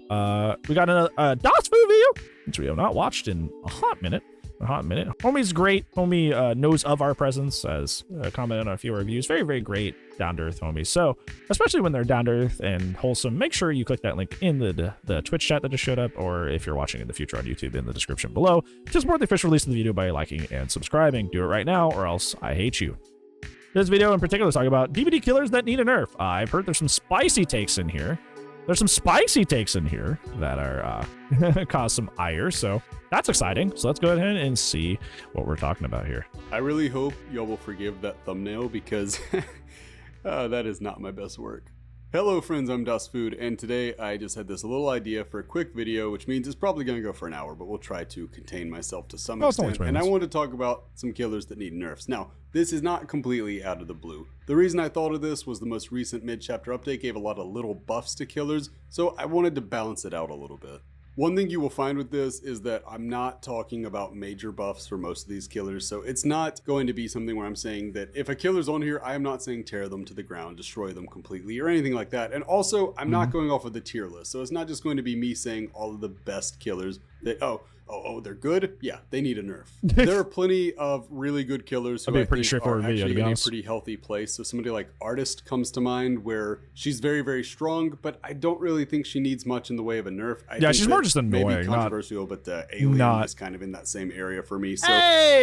We got a DOS Food video, which we have not watched in a hot minute. Homie's great. Homie knows of our presence, as commented on a few reviews. Very, very great, down-to-earth homie. So, especially when they're down-to-earth and wholesome, make sure you click that link in the Twitch chat that just showed up, or if you're watching in the future on YouTube, in the description below, to support the official release of the video by liking and subscribing. Do it right now, or else I hate you. This video in particular is talking about DBD killers that need a nerf. I've heard there's some spicy takes in here. That are cause some ire, so that's exciting. So let's go ahead and see what we're talking about here. I really hope y'all will forgive that thumbnail because that is not my best work. Hello friends, I'm Dust Food, and today I just had this little idea for a quick video, which means it's probably going to go for an hour, but we'll try to contain myself to some extent. And I want to talk about some killers that need nerfs. Now, this is not completely out of the blue. The reason I thought of this was the most recent mid-chapter update gave a lot of little buffs to killers, so I wanted to balance it out a little bit. One thing you will find with this is that I'm not talking about major buffs for most of these killers, so it's not going to be something where I'm saying that if a killer's on here, I am not saying tear them to the ground, destroy them completely, or anything like that. And also, I'm not going off of the tier list, so it's not just going to be me saying all of the best killers that, oh, they're good? Yeah, they need a nerf. There are plenty of really good killers who I think are actually in a pretty healthy place. So somebody like Artist comes to mind, where she's very, very strong, but I don't really think she needs much in the way of a nerf. Yeah, she's more just annoying. Maybe controversial, but the Alien is kind of in that same area for me. So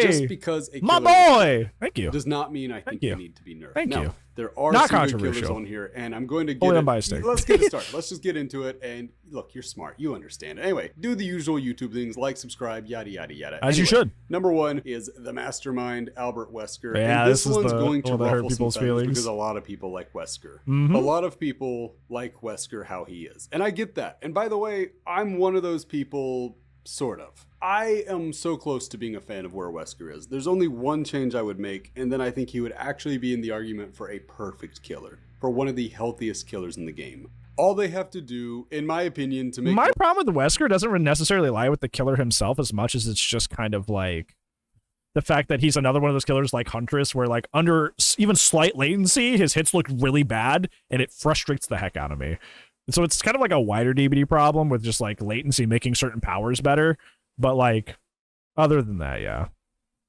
just because a my killer boy, does not mean I think they need to be nerfed. Thank you. There are not some good killers on here, and I'm going to get let's get it started. Let's just get into it. And look, you're smart. You understand. Anyway, do the usual YouTube things, like, subscribe, yada, yada, yada. As you should. Number one is the mastermind, Albert Wesker. Yeah, and this one's going to ruffle hurt people's some feathers feelings. because a lot of people like Wesker. A lot of people like Wesker how he is. And I get that. And by the way, I'm one of those people, sort of. I am so close to being a fan of where Wesker is. There's only one change I would make, and then I think he would actually be in the argument for a perfect killer, for one of the healthiest killers in the game. All they have to do, in my opinion, to make... My problem with Wesker doesn't necessarily lie with the killer himself as much as it's just kind of like the fact that he's another one of those killers like Huntress, where like under even slight latency, his hits look really bad, and it frustrates the heck out of me. And so it's kind of like a wider DBD problem with just like latency making certain powers better. But like, other than that, yeah.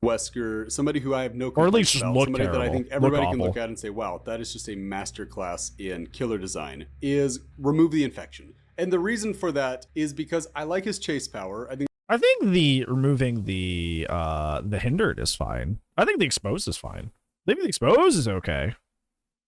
Wesker, somebody who I have no complaints or at least just about, look somebody terrible. that I think everybody can look at and say, wow, that is just a masterclass in killer design, is remove the infection. And the reason for that is because I like his chase power. I think the removing the hindered is fine. I think the exposed is fine. Maybe the exposed is okay.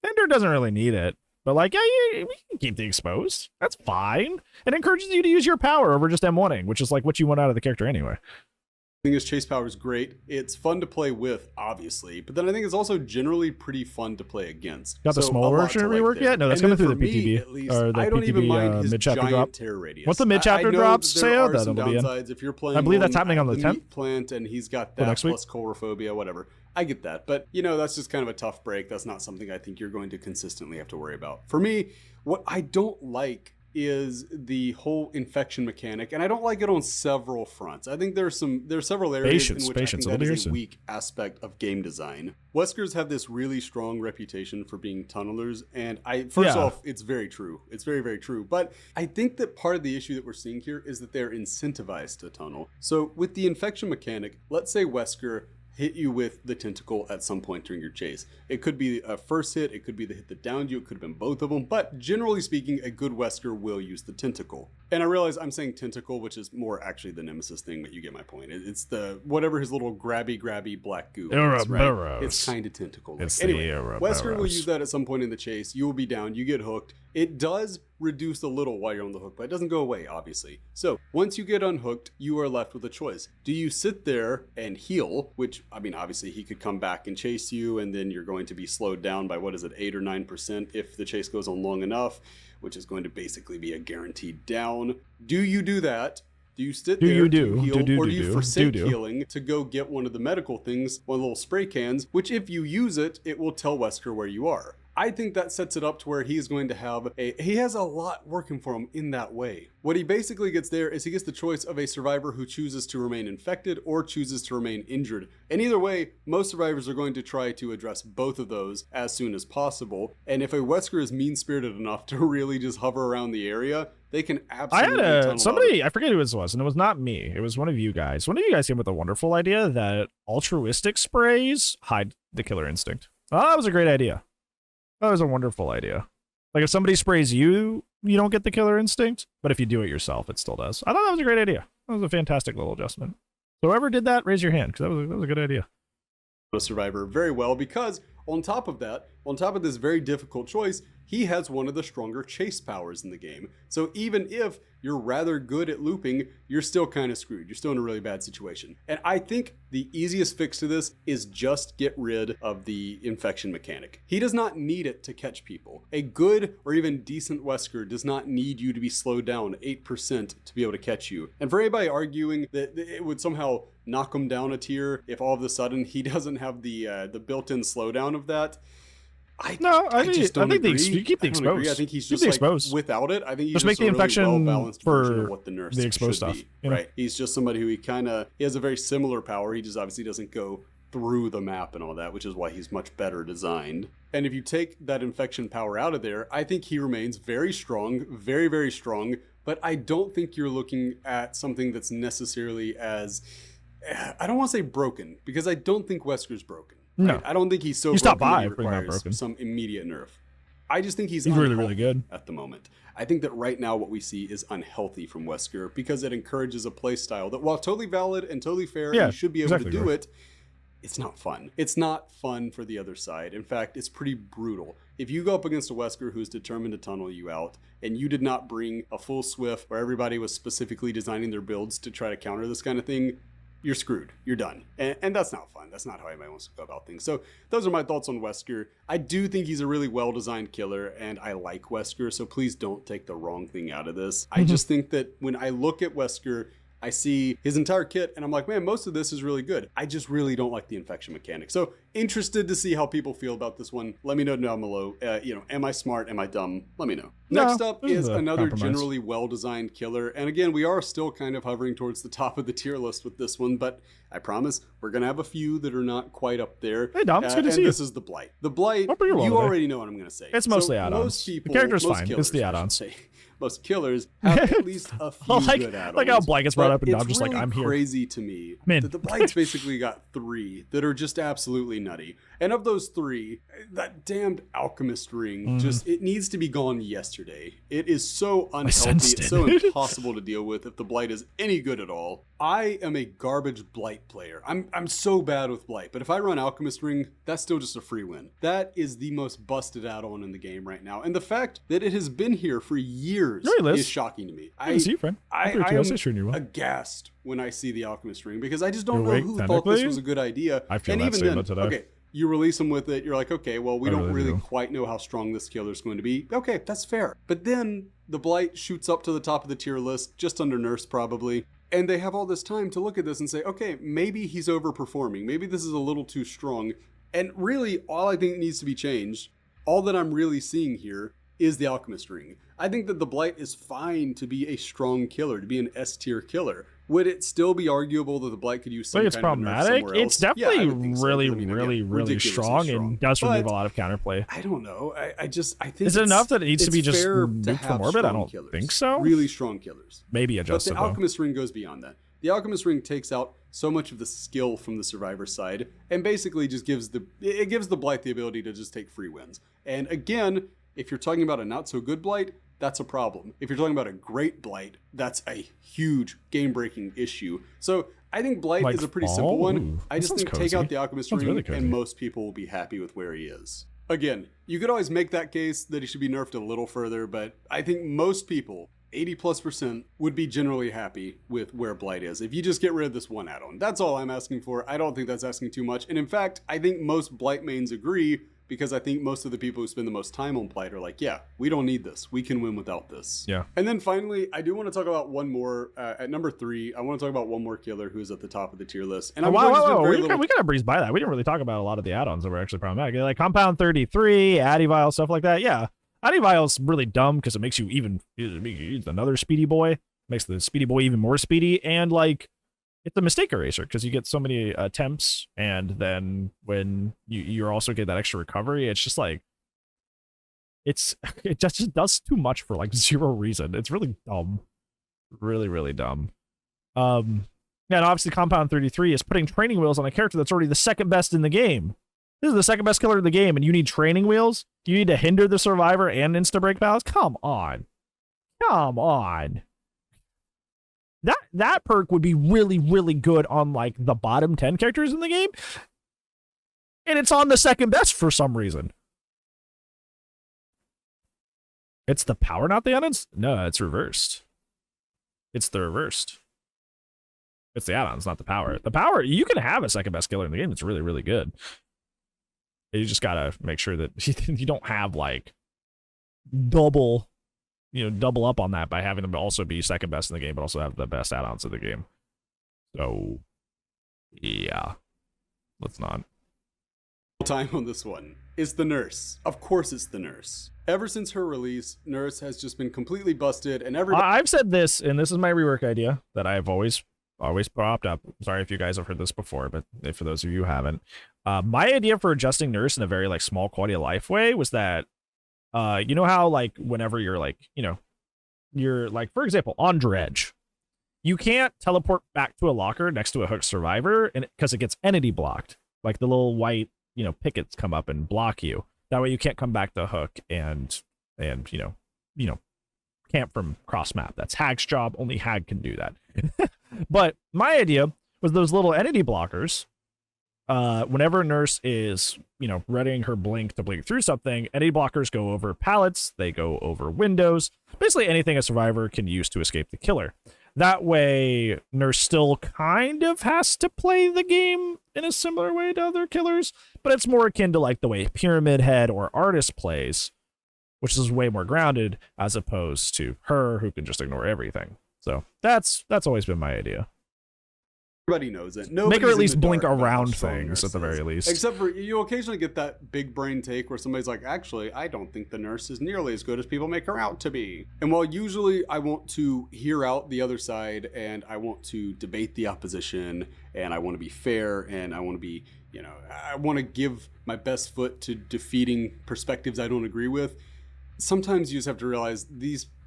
Hindered doesn't really need it. But like, yeah, we can keep the exposed. That's fine. It encourages you to use your power over just M1ing, which is like what you want out of the character anyway. I think his chase power is great. It's fun to play with, obviously, but then I think it's also generally pretty fun to play against. Got the small version rework yet? No, that's coming through the PTB. At least, or the I don't even mind his mid-chapter drop. Tear radius. What's the mid-chapter drops say? That'll be in. If you're playing, I believe that's happening on the 10th. Plant, and he's got that plus coulrophobia, whatever. I get that, but you know, that's just kind of a tough break. That's not something I think you're going to consistently have to worry about. For me, what I don't like is the whole infection mechanic, and I don't like it on several fronts. I think there are several areas in which I think that is a weak aspect of game design. Weskers have this really strong reputation for being tunnelers, and first off, it's very true. It's very, very true. But I think that part of the issue that we're seeing here is that they're incentivized to tunnel. So with the infection mechanic, let's say Wesker hit you with the tentacle at some point during your chase. It could be a first hit, it could be the hit that downed you, it could have been both of them, but generally speaking, a good Wesker will use the tentacle. And I realize I'm saying tentacle, which is more actually the Nemesis thing, but you get my point. It's the, whatever his little grabby black goo is, right? It's kind of tentacle. Anyway, Wesker will use that at some point in the chase. You will be down, you get hooked. It does reduce a little while you're on the hook, but it doesn't go away, obviously. So once you get unhooked, you are left with a choice. Do you sit there and heal, which, I mean, obviously he could come back and chase you, and then you're going to be slowed down by, what is it, 8 or 9% if the chase goes on long enough, which is going to basically be a guaranteed down. Do you do that? Do you sit there, or do you forsake healing to go get one of the medical things, one of the little spray cans, which if you use it, it will tell Wesker where you are. I think that sets it up to where he's going to have he has a lot working for him in that way. What he basically gets there is he gets the choice of a survivor who chooses to remain infected or chooses to remain injured. And either way, most survivors are going to try to address both of those as soon as possible. And if a Wesker is mean-spirited enough to really just hover around the area, they can absolutely I forget who it was, and it was not me. It was one of you guys. One of you guys came with a wonderful idea that altruistic sprays hide the killer instinct. Oh, that was a great idea. That was a wonderful idea. Like if somebody sprays you, you don't get the killer instinct, but if you do it yourself, it still does. I thought that was a great idea. That was a fantastic little adjustment. So whoever did that, raise your hand, because that was a good idea. A survivor very well, because on top of that, on top of this very difficult choice, he has one of the stronger chase powers in the game. So even if you're rather good at looping, you're still kind of screwed. You're still in a really bad situation. And I think the easiest fix to this is just get rid of the infection mechanic. He does not need it to catch people. A good or even decent Wesker does not need you to be slowed down 8% to be able to catch you. And for anybody arguing that it would somehow knock him down a tier if all of a sudden he doesn't have the built-in slowdown of that, I think you keep the exposed. I think he's just like, without it, I think he's just make the infection really well-balanced version of what the Nerf the exposed stuff. Be, right? He's just somebody who he has a very similar power. He just obviously doesn't go through the map and all that, which is why he's much better designed. And if you take that infection power out of there, I think he remains very strong, very, very strong. But I don't think you're looking at something that's necessarily as, I don't want to say broken, because I don't think Wesker's broken. No, right? I don't think he's so broken that he requires some immediate nerf. I just think he's really, really good at the moment. I think that right now what we see is unhealthy from Wesker because it encourages a play style that, while totally valid and totally fair, and you should be able to do it, it's not fun. It's not fun for the other side. In fact, it's pretty brutal. If you go up against a Wesker who's determined to tunnel you out, and you did not bring a full Swift where everybody was specifically designing their builds to try to counter this kind of thing, you're screwed. You're done. And that's not fun. That's not how anybody wants to go about things. So those are my thoughts on Wesker. I do think he's a really well-designed killer, and I like Wesker, so please don't take the wrong thing out of this. I just think that when I look at Wesker, I see his entire kit, and I'm like, man, most of this is really good. I just really don't like the infection mechanic. So interested to see how people feel about this one. Let me know down below. Am I smart? Am I dumb? Let me know. Next up is another generally well-designed killer. And again, we are still kind of hovering towards the top of the tier list with this one, but I promise we're going to have a few that are not quite up there. Hey, Dom, it's good to see you. This is the Blight. The Blight, you already know what I'm going to say. It's mostly add-ons. The character's fine. It's the add-ons. Most killers have at least a few good add-ons. Like how Blight gets brought up, and I'm just really like, I'm here. It's crazy to me that the Blight's basically got 3 that are just absolutely nutty. And of those 3, that damned alchemist ring, it needs to be gone yesterday. It is so unhealthy. It's so impossible to deal with if the Blight is any good at all. I am a garbage Blight player. I'm so bad with Blight, but if I run alchemist ring, that's still just a free win. That is the most busted add-on in the game right now. And the fact that it has been here for years is shocking to me. I see you, friend. I am aghast when I see the alchemist ring because I just don't know who thought this was a good idea. I feel that even then, today. Okay, you release them with it. You're like, okay, well, we don't really quite know how strong this killer is going to be. Okay, that's fair. But then the Blight shoots up to the top of the tier list, just under Nerf probably. And they have all this time to look at this and say, okay, maybe he's overperforming. Maybe this is a little too strong. And really, all I think needs to be changed, all that I'm really seeing here, is the alchemist ring. I think that the Blight is fine to be a strong killer, to be an S tier killer. Would it still be arguable that the Blight could use some kind of nerf somewhere else? It's definitely really strong and does remove a lot of counterplay. I don't know. I think is it enough that it needs to be just nuked from orbit? I don't think so. Really strong killers. Maybe adjusted. But the alchemist ring goes beyond that. The alchemist ring takes out so much of the skill from the survivor side and basically just gives the Blight the ability to just take free wins. And again, if you're talking about a not so good Blight, that's a problem. If you're talking about a great Blight, that's a huge game-breaking issue. So I think Blight is a pretty simple one. I just think take out the alchemist ring and most people will be happy with where he is. Again, you could always make that case that he should be nerfed a little further, but I think most people, 80+%, would be generally happy with where Blight is if you just get rid of this one add-on. That's all I'm asking for. I don't think that's asking too much. And in fact, I think most Blight mains agree because I think most of the people who spend the most time on Plight are like, yeah, we don't need this. We can win without this. Yeah. And then finally, I do want to talk about one more. At number 3, I want to talk about one more killer who's at the top of the tier list. And we kind of breezed by that. We didn't really talk about a lot of the add-ons that were actually problematic. Like Compound 33, Adivile, stuff like that. Yeah. Adivile's really dumb because it makes you another speedy boy. Makes the speedy boy even more speedy. And like, it's a mistake eraser because you get so many attempts, and then when you're also get that extra recovery, it's just like it just does too much for like 0 reason. It's really dumb, really dumb. Yeah, and obviously Compound 33 is putting training wheels on a character that's already the second best in the game. This is the second best killer in the game, and you need training wheels. You need to hinder the survivor and insta break powers. Come on. That perk would be really good on like the bottom 10 characters in the game, and it's on the second best for some reason. It's the power, not the add-ons? No, it's reversed. It's the reversed. It's the add-ons, not the power. The power, you can have a second best killer in the game. It's really good. You just gotta make sure that you don't have like double up on that by having them also be second best in the game, but also have the best add-ons of the game. So, yeah, let's not. Time on this one is the nurse. Of course it's the nurse. Ever since her release, Nurse has just been completely busted, and everybody... I've said this, and this is my rework idea that I've always propped up. Sorry if you guys have heard this before, but for those of you who haven't, my idea for adjusting Nurse in a very like small quality of life way was that you know how like whenever you're like, you're like, for example, on Dredge, you can't teleport back to a locker next to a hooked survivor, and because it gets entity blocked, like the little white pickets come up and block you. That way you can't come back to hook and camp from cross map. That's Hag's job. Only Hag can do that. But my idea was those little entity blockers. Whenever Nurse is, readying her blink to blink through something, entity blockers go over pallets, they go over windows, basically anything a survivor can use to escape the killer. That way, Nurse still kind of has to play the game in a similar way to other killers, but it's more akin to like the way Pyramid Head or Artist plays, which is way more grounded as opposed to her, who can just ignore everything. So that's always been my idea. Everybody knows it. Make her at least blink around things at the very least. Except for you occasionally get that big brain take where somebody's like, actually, I don't think the nurse is nearly as good as people make her out to be. And while usually I want to hear out the other side and I want to debate the opposition and I want to be fair and I want to be, I want to give my best foot to defeating perspectives I don't agree with, sometimes you just have to realize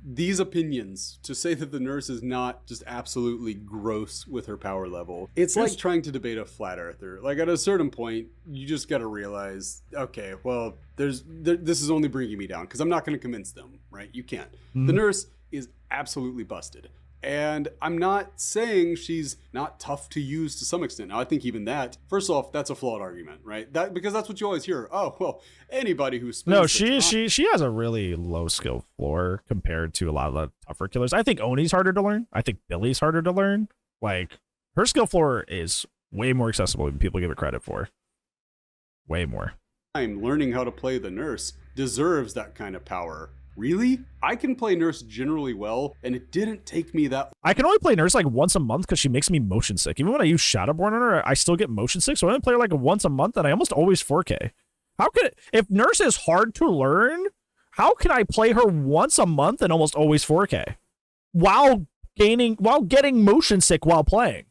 these opinions, to say that the nurse is not just absolutely gross with her power level, it's like trying to debate a flat earther. Like at a certain point, you just got to realize, okay, well, this is only bringing me down because I'm not going to convince them, right? You can't. The nurse is absolutely busted. And I'm not saying she's not tough to use to some extent. Now, I think even that, first off, that's a flawed argument, right? Because that's what you always hear. Oh, well, anybody who's... No, she has a really low skill floor compared to a lot of the tougher killers. I think Oni's harder to learn. I think Billy's harder to learn. Like, her skill floor is way more accessible than people give it credit for. Way more. I'm learning how to play the nurse deserves that kind of power. Really? I can play Nurse generally well, and it didn't take me that... I can only play Nurse like once a month because she makes me motion sick. Even when I use Shadowborn on her, I still get motion sick, so I only play her like once a month, and I almost always 4K. If Nurse is hard to learn, how can I play her once a month and almost always 4K? While getting motion sick while playing?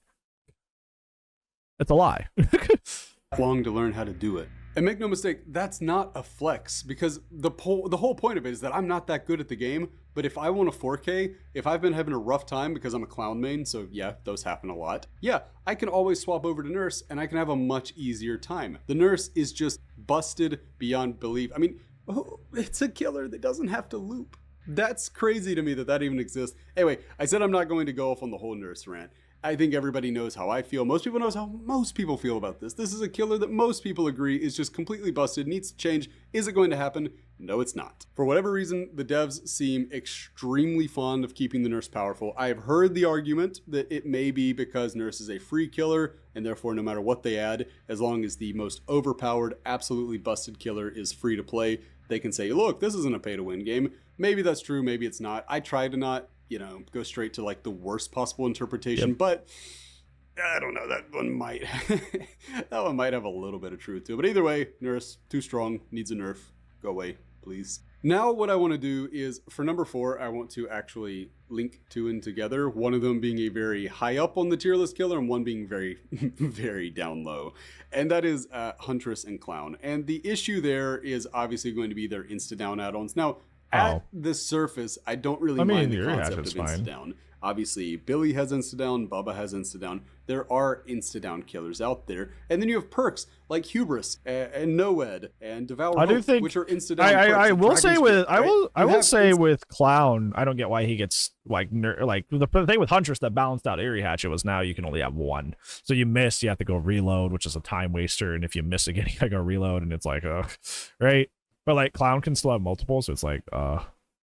It's a lie. Long to learn how to do it. And make no mistake, that's not a flex, because the whole point of it is that I'm not that good at the game, but if I want a 4K, if I've been having a rough time because I'm a clown main, so yeah, those happen a lot, yeah, I can always swap over to Nurse and I can have a much easier time. The Nurse is just busted beyond belief. I mean, it's a killer that doesn't have to loop. That's crazy to me that even exists. Anyway, I said I'm not going to go off on the whole Nurse rant. I think everybody knows how I feel. Most people knows how most people feel about this. This is a killer that most people agree is just completely busted, needs to change. Is it going to happen? No, it's not. For whatever reason, the devs seem extremely fond of keeping the Nerfs powerful. I have heard the argument that it may be because Nerfs is a free killer, and therefore no matter what they add, as long as the most overpowered, absolutely busted killer is free to play, they can say, look, this isn't a pay-to-win game. Maybe that's true, maybe it's not. I try to not, go straight to like the worst possible interpretation, but I don't know, that one might have a little bit of truth to it. But either way, Nerfs, too strong, needs a nerf. Go away, please. Now what I want to do is, for number 4, I want to actually link 2 in together, one of them being a very high up on the tier list killer and one being very, very down low. And that is Huntress and Clown. And the issue there is obviously going to be their insta-down add-ons. Now, at the surface, I don't really mind the concept of insta-down. Obviously, Billy has insta-down, Bubba has insta-down. There are insta-down killers out there. And then you have perks like Hubris and Noed and Devour Hope, which are insta-down perks. I will say with I will say with Clown, I don't get why he gets the thing with Huntress that balanced out Eerie Hatchet was now you can only have one. So you miss, you have to go reload, which is a time waster, and if you miss again, you gotta go reload, and it's like right? But like Clown can still have multiple, so it's like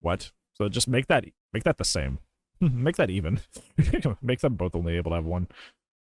what? So just make that the same. Make that even. Make them both only able to have one.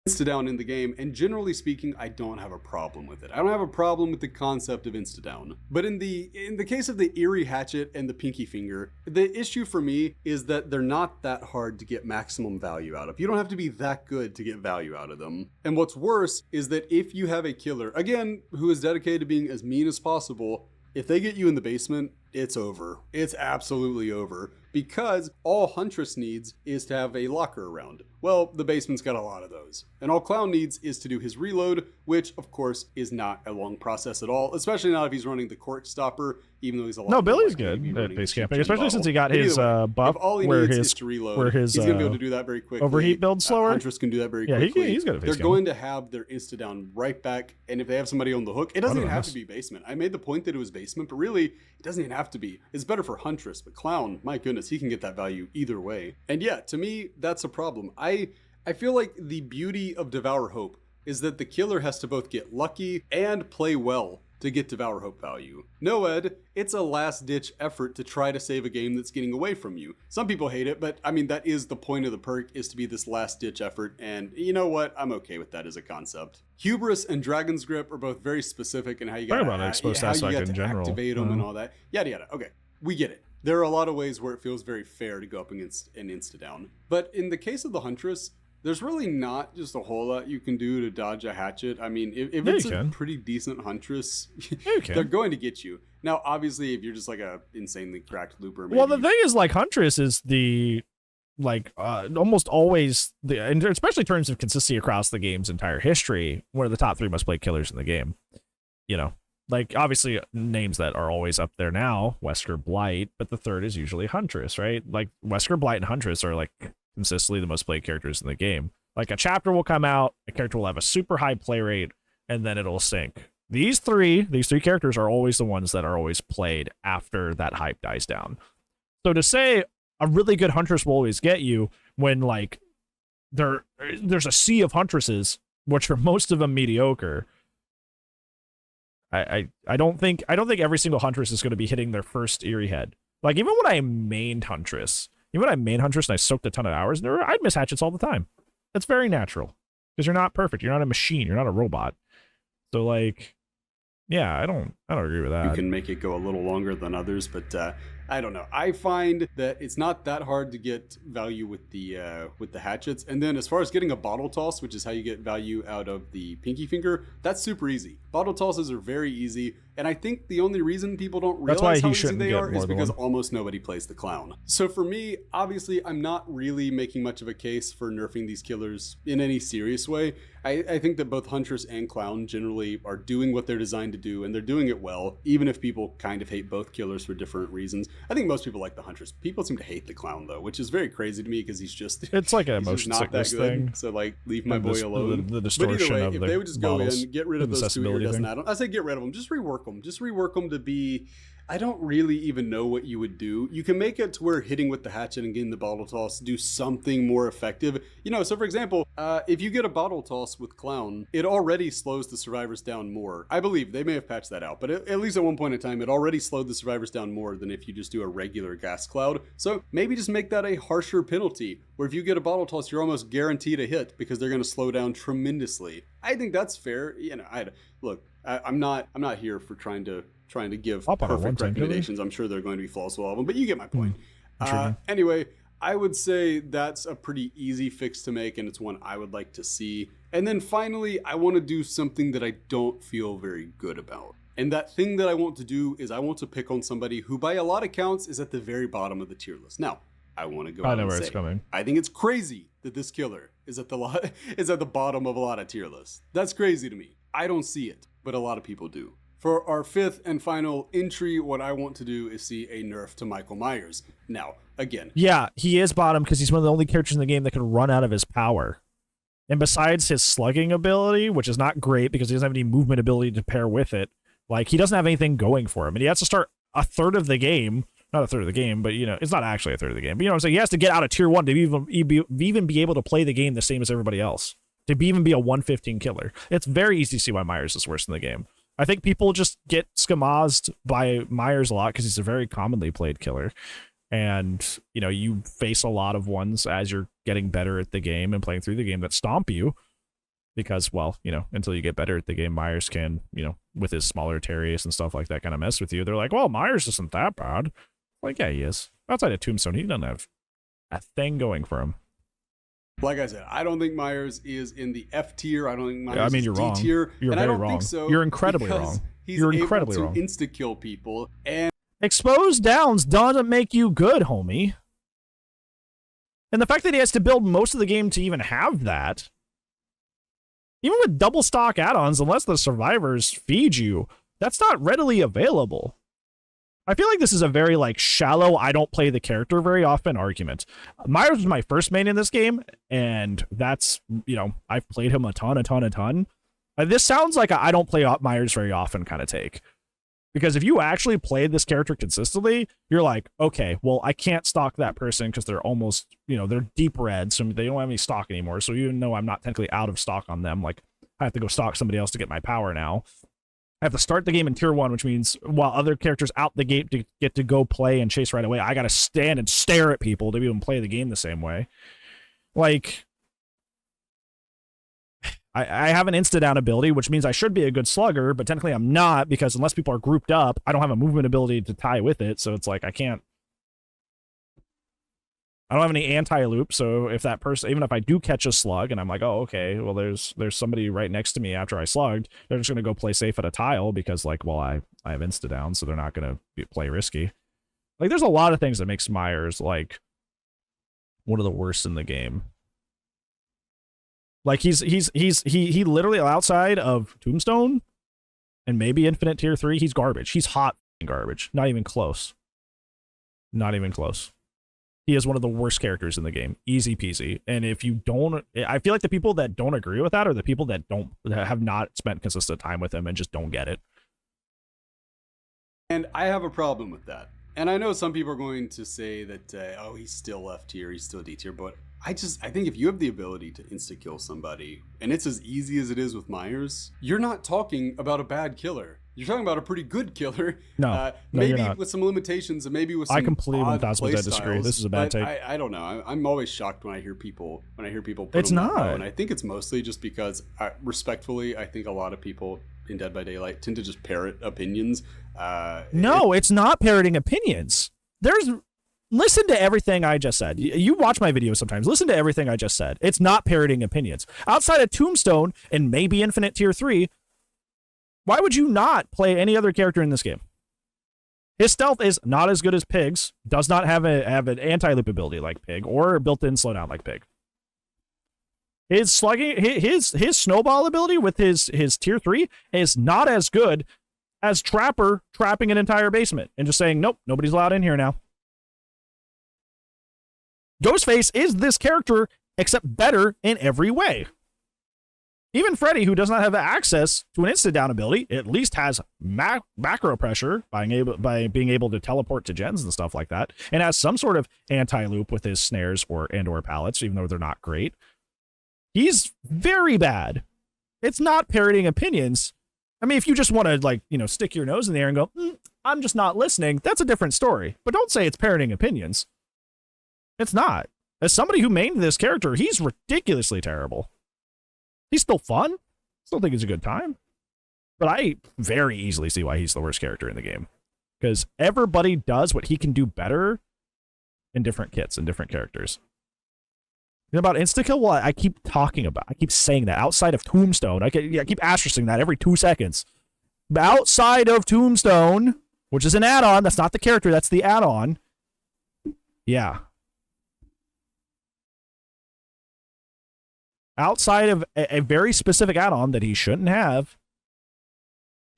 Insta-down in the game, and generally speaking, I don't have a problem with it. I don't have a problem with the concept of insta-down. But in the case of the Eerie Hatchet and the Pinky Finger, the issue for me is that they're not that hard to get maximum value out of. You don't have to be that good to get value out of them. And what's worse is that if you have a killer, again, who is dedicated to being as mean as possible, if they get you in the basement, it's over. It's absolutely over. Because all Huntress needs is to have a locker around. Well, the basement's got a lot of those. And all Clown needs is to do his reload, which, of course, is not a long process at all. Especially not if he's running the Cork Stopper, even though he's a lot. No, Billy's good at base camping, especially since he got his buff where his to reload, he's going to be able to do that very quickly. Overheat build slower. Huntress can do that very quickly. He's good at base They're going to have their insta-down right back. And if they have somebody on the hook, it doesn't even have to be basement. I made the point that it was basement, but really, it doesn't even have to be. It's better for Huntress, but Clown, my goodness, he can get that value either way. And yeah, to me, that's a problem. I feel like the beauty of Devour Hope is that the killer has to both get lucky and play well to get Devour Hope value. Noed, it's a last-ditch effort to try to save a game that's getting away from you. Some people hate it, but I mean, that is the point of the perk, is to be this last-ditch effort, and you know what? I'm okay with that as a concept. Hubris and Dragon's Grip are both very specific in how you got to activate them and all that. Yada yada. Okay, we get it. There are a lot of ways where it feels very fair to go up against an insta-down. But in the case of the Huntress, there's really not just a whole lot you can do to dodge a hatchet. I mean, if it's a pretty decent Huntress, they're going to get you. Now, obviously, if you're just like a insanely cracked looper, maybe. Well, the thing is, like, Huntress is the almost always and especially in terms of consistency across the game's entire history, one of the top 3 most played killers in the game. Like, obviously, names that are always up there now, Wesker, Blight, but the third is usually Huntress, right? Like, Wesker, Blight, and Huntress are, like, consistently the most played characters in the game. Like, a chapter will come out, a character will have a super high play rate, and then it'll sink. These three characters are always the ones that are always played after that hype dies down. So to say a really good Huntress will always get you when, like, there's a sea of Huntresses, which are most of them mediocre, I don't think every single Huntress is going to be hitting their first Eerie head. Like, even when I mained Huntress and I soaked a ton of hours in her, I'd miss hatchets all the time. That's very natural because you're not perfect. You're not a machine. You're not a robot. So, like, yeah, I don't agree with that. You can make it go a little longer than others, but I don't know. I find that it's not that hard to get value with the hatchets. And then as far as getting a bottle toss, which is how you get value out of the Pinky Finger, that's super easy. Bottle tosses are very easy. And I think the only reason people don't realize how easy they are is because almost nobody plays the Clown. So for me, obviously, I'm not really making much of a case for nerfing these killers in any serious way. I think that both Huntress and Clown generally are doing what they're designed to do, and they're doing it well, even if people kind of hate both killers for different reasons. I think most people like the Huntress. People seem to hate the Clown, though, which is very crazy to me because he's just... It's like an emotion sickness thing. So, like, leave my boy alone. The distortion but either way, of if they would just go in, get rid of those 2 iridescent thing. add-ons, I say get rid of them. Just rework them. Just rework them to be I don't really even know what you would do. You can make it to where hitting with the hatchet and getting the bottle toss do something more effective. You know, so for example, if you get a bottle toss with Clown, it already slows the survivors down more. I believe they may have patched that out, but at least at one point in time, it already slowed the survivors down more than if you just do a regular gas cloud. So maybe just make that a harsher penalty, where if you get a bottle toss, you're almost guaranteed a hit because they're going to slow down tremendously. I think that's fair. You know, I'm not here for trying to give perfect recommendations. I'm sure there are going to be flaws with all of them, but you get my point. Anyway, I would say that's a pretty easy fix to make, and it's one I would like to see. And then finally, I want to do something that I don't feel very good about. And that thing that I want to do is I want to pick on somebody who, by a lot of counts, is at the very bottom of the tier list. Now, I want to go out and say, I think it's crazy that this killer is at the bottom of a lot of tier lists. That's crazy to me. I don't see it, but a lot of people do. For our fifth and final entry, what I want to do is see a nerf to Michael Myers. Now, again. Yeah, he is bottom because he's one of the only characters in the game that can run out of his power. And besides his slugging ability, which is not great because he doesn't have any movement ability to pair with it, like, he doesn't have anything going for him. And he has to start a third of the game. Not a third of the game, but, you know, it's not actually a third of the game. But, you know what I'm saying? He has to get out of tier 1 to even be able to play the game the same as everybody else. To even be a 115 killer. It's very easy to see why Myers is worse in the game. I think people just get skamazed by Myers a lot because he's a very commonly played killer. And, you know, you face a lot of ones as you're getting better at the game and playing through the game that stomp you. Because, well, you know, until you get better at the game, Myers can, you know, with his smaller Terrius and stuff like that, kind of mess with you. They're like, well, Myers isn't that bad. Like, yeah, he is. Outside of Tombstone, he doesn't have a thing going for him. Like I said, I don't think Myers is in the F tier. I don't think Myers you're is D wrong. tier. You're and very I don't wrong. think so. You're incredibly wrong. You're incredibly able wrong. to insta-kill people. And exposed downs doesn't make you good, homie. And the fact that he has to build most of the game to even have that, even with double stock add-ons, unless the survivors feed you, that's not readily available. I feel like this is a very, like, shallow, I don't play the character very often argument. Myers was my first main in this game, and that's, you know, I've played him a ton. This sounds like a I don't play Myers very often kind of take. Because if you actually played this character consistently, you're like, okay, well, I can't stalk that person because they're almost, you know, they're deep red, so they don't have any stock anymore. So even though I'm not technically out of stock on them, like, I have to go stalk somebody else to get my power now. I have to start the game in tier 1, which means while other characters out the gate to get to go play and chase right away, I got to stand and stare at people to even play the game the same way. Like, I have an insta-down ability, which means I should be a good slugger, but technically I'm not, because unless people are grouped up, I don't have a movement ability to tie with it, so it's like I don't have any anti-loop, so if that person, even if I do catch a slug, and I'm like, oh, okay, well, there's somebody right next to me after I slugged, they're just going to go play safe at a tile, because, like, well, I have insta-down, so they're not going to play risky. Like, there's a lot of things that makes Myers, like, one of the worst in the game. Like, he literally, outside of Tombstone and maybe Infinite Tier 3, he's garbage. He's hot garbage. Not even close. Not even close. He is one of the worst characters in the game. Easy peasy. And if you don't, I feel like the people that don't agree with that are the people that have not spent consistent time with him and just don't get it. And I have a problem with that. And I know some people are going to say that, oh, he's still F tier, he's still D tier, but I think if you have the ability to insta-kill somebody, and it's as easy as it is with Myers, you're not talking about a bad killer. You're talking about a pretty good killer. No, maybe you're not. With some limitations and maybe with some I completely 1,000% disagree. This is a bad take. I don't know. I'm always shocked when I hear people put it's them not. that low, and I think it's mostly just because, respectfully, I think a lot of people in Dead by Daylight tend to just parrot opinions. No, it's not parroting opinions. Listen to everything I just said. You watch my videos sometimes. Listen to everything I just said. It's not parroting opinions. Outside of Tombstone and maybe Infinite Tier 3, why would you not play any other character in this game? His stealth is not as good as Pig's, does not have an anti-loop ability like Pig, or built-in slowdown like Pig. His slugging, his snowball ability with his Tier 3 is not as good as Trapper trapping an entire basement and just saying, nope, nobody's allowed in here now. Ghostface is this character, except better in every way. Even Freddy, who does not have access to an instant down ability, at least has macro pressure by being able to teleport to gens and stuff like that, and has some sort of anti-loop with his snares or pallets, even though they're not great. He's very bad. It's not parroting opinions. I mean, if you just want to, like, you know, stick your nose in the air and go, I'm just not listening, that's a different story. But don't say it's parroting opinions. It's not. As somebody who mained this character, he's ridiculously terrible. He's still fun. Still think it's a good time. But I very easily see why he's the worst character in the game. Because everybody does what he can do better in different kits and different characters. You know about insta-kill? Well, I keep talking about. I keep saying that. Outside of Tombstone. I keep asterisking that every 2 seconds. Outside of Tombstone, which is an add-on. That's not the character. That's the add-on. Yeah. Outside of a very specific add-on that he shouldn't have,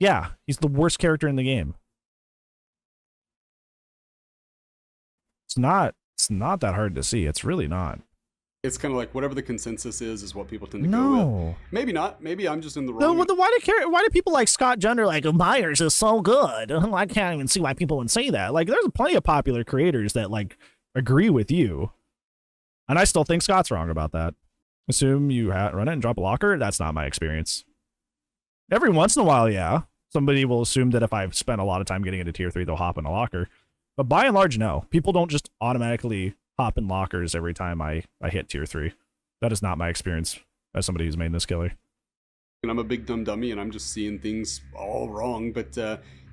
yeah, he's the worst character in the game. It's not that hard to see. It's really not. It's kind of like whatever the consensus is what people tend to go with. Maybe not. Maybe I'm just in the wrong. No, why do people like Scott Junder like, Myers is so good? I can't even see why people would say that. Like, there's plenty of popular creators that like agree with you, and I still think Scott's wrong about that. Assume you run it and drop a locker? That's not my experience. Every once in a while, yeah. Somebody will assume that if I've spent a lot of time getting into tier 3, they'll hop in a locker. But by and large, no. People don't just automatically hop in lockers every time I hit tier 3. That is not my experience as somebody who's made this killer. And I'm a big dumb dummy, and I'm just seeing things all wrong. But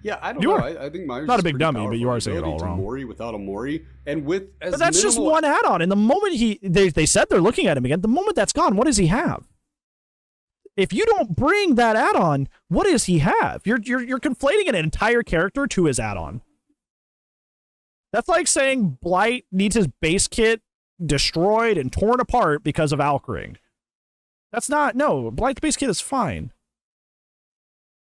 yeah, I don't know. I think Myers not a big dummy, but you are saying it all wrong. Mori without a Mori, and with as but that's just one add-on. And the moment they said they're looking at him again, the moment that's gone, what does he have? If you don't bring that add-on, what does he have? You're conflating an entire character to his add-on. That's like saying Blight needs his base kit destroyed and torn apart because of Alkring. That's not, no, Blight's base kit is fine.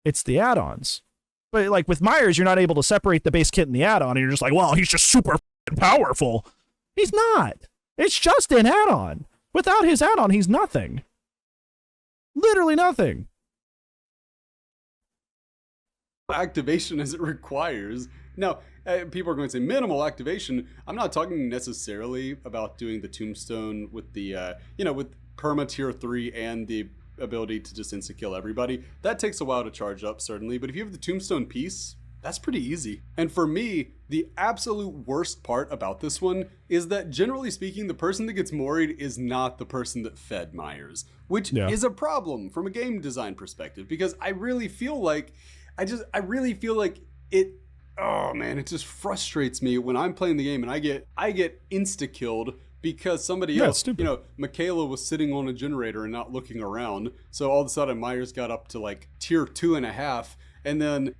It's the add-ons. But like with Myers, you're not able to separate the base kit and the add-on, and you're just like, well, he's just super powerful. He's not. It's just an add-on. Without his add-on, he's nothing. Literally nothing. Activation as it requires. Now, people are going to say minimal activation. I'm not talking necessarily about doing the Tombstone with the, with perma tier 3 and the ability to just insta-kill everybody. That takes a while to charge up, certainly, but if you have the Tombstone piece, that's pretty easy. And for me, the absolute worst part about this one is that, generally speaking, the person that gets moried is not the person that fed Myers, which is a problem from a game design perspective, because I really feel like it, oh man, it just frustrates me when I'm playing the game and I get insta-killed because somebody else, Michaela was sitting on a generator and not looking around. So all of a sudden Myers got up to like tier 2.5. And then,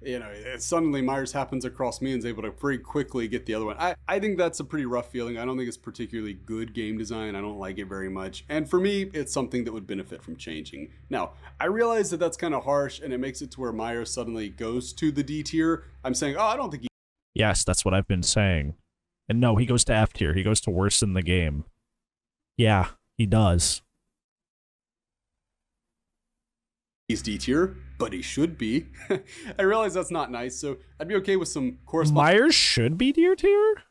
suddenly Myers happens across me and is able to pretty quickly get the other one. I think that's a pretty rough feeling. I don't think it's particularly good game design. I don't like it very much. And for me, it's something that would benefit from changing. Now, I realize that that's kind of harsh and it makes it to where Myers suddenly goes to the D tier. I'm saying, I don't think he... Yes, that's what I've been saying. And no, he goes to F tier. He goes to worse in the game. Yeah, he does. He's D tier, but he should be. I realize that's not nice, so I'd be okay with some corresponding... Myers should be D tier?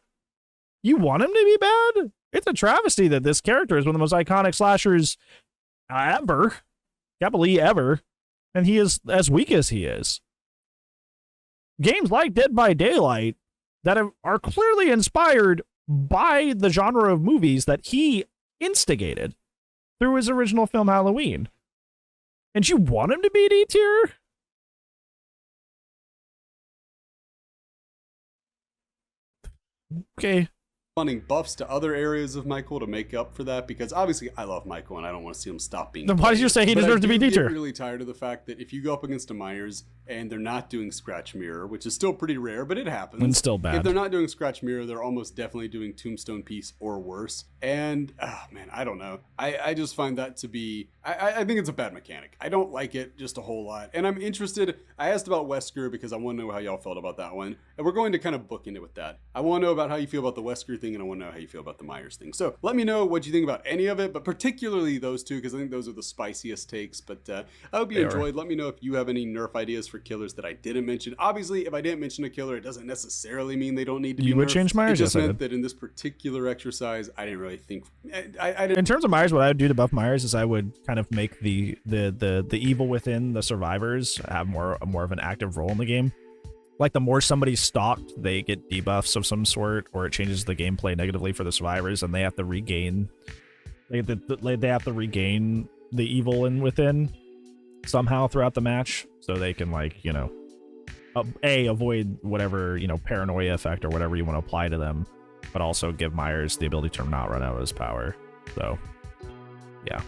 You want him to be bad? It's a travesty that this character is one of the most iconic slashers ever. Capital E ever. And he is as weak as he is. Games like Dead by Daylight that are clearly inspired by the genre of movies that he instigated through his original film Halloween. And you want him to be D tier? Okay. Funding buffs to other areas of Michael to make up for that, because obviously I love Michael and I don't want to see him stop being... Then why did you say he deserves to be D tier? I'm really tired of the fact that if you go up against a Myers, and they're not doing Scratch Mirror, which is still pretty rare, but it happens. And still bad. If they're not doing Scratch Mirror, they're almost definitely doing Tombstone Piece or worse. And, oh man, I don't know. I just find that to be, I think it's a bad mechanic. I don't like it just a whole lot. And I'm interested, I asked about Wesker because I want to know how y'all felt about that one. And we're going to kind of bookend it with that. I want to know about how you feel about the Wesker thing, and I want to know how you feel about the Myers thing. So let me know what you think about any of it, but particularly those two, because I think those are the spiciest takes. But I hope you enjoyed. Let me know if you have any Nerf ideas for killers that I didn't mention. Obviously, if I didn't mention a killer, it doesn't necessarily mean they don't need to be You would Nerfed. change Myers? It just Yes, meant that in this particular exercise, I didn't really think... I didn't. In terms of Myers, what I would do to buff Myers is I would kind of make the evil within the survivors have more of an active role in the game. Like the more somebody's stalked, they get debuffs of some sort, or it changes the gameplay negatively for the survivors, and they have to regain. They have to regain the evil in within somehow throughout the match, so they can, like, you know, avoid whatever, you know, paranoia effect or whatever you want to apply to them, but also give Myers the ability to not run out of his power. So yeah.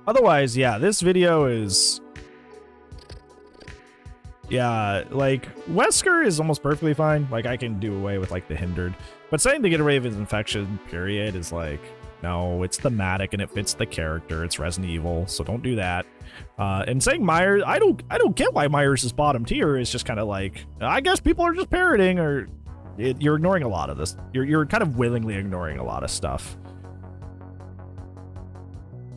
Otherwise, yeah, this video is, yeah, like Wesker is almost perfectly fine. Like I can do away with like the hindered, but saying to get away with his infection period is like, no, it's thematic and it fits the character. It's Resident Evil, so don't do that. And saying Myers, I don't get why Myers is bottom tier. Is just kind of like, I guess people are just parroting, or you're ignoring a lot of this. You're kind of willingly ignoring a lot of stuff.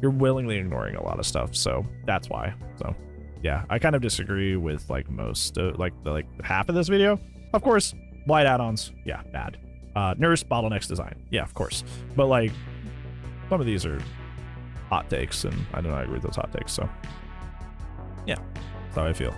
You're willingly ignoring a lot of stuff, so that's why. So yeah, I kind of disagree with like most, like half of this video. Of course, wide add-ons, yeah, bad. Nerf's bottlenecks design, yeah, of course. But like, some of these are hot takes, and I don't agree with those hot takes. So yeah, that's how I feel.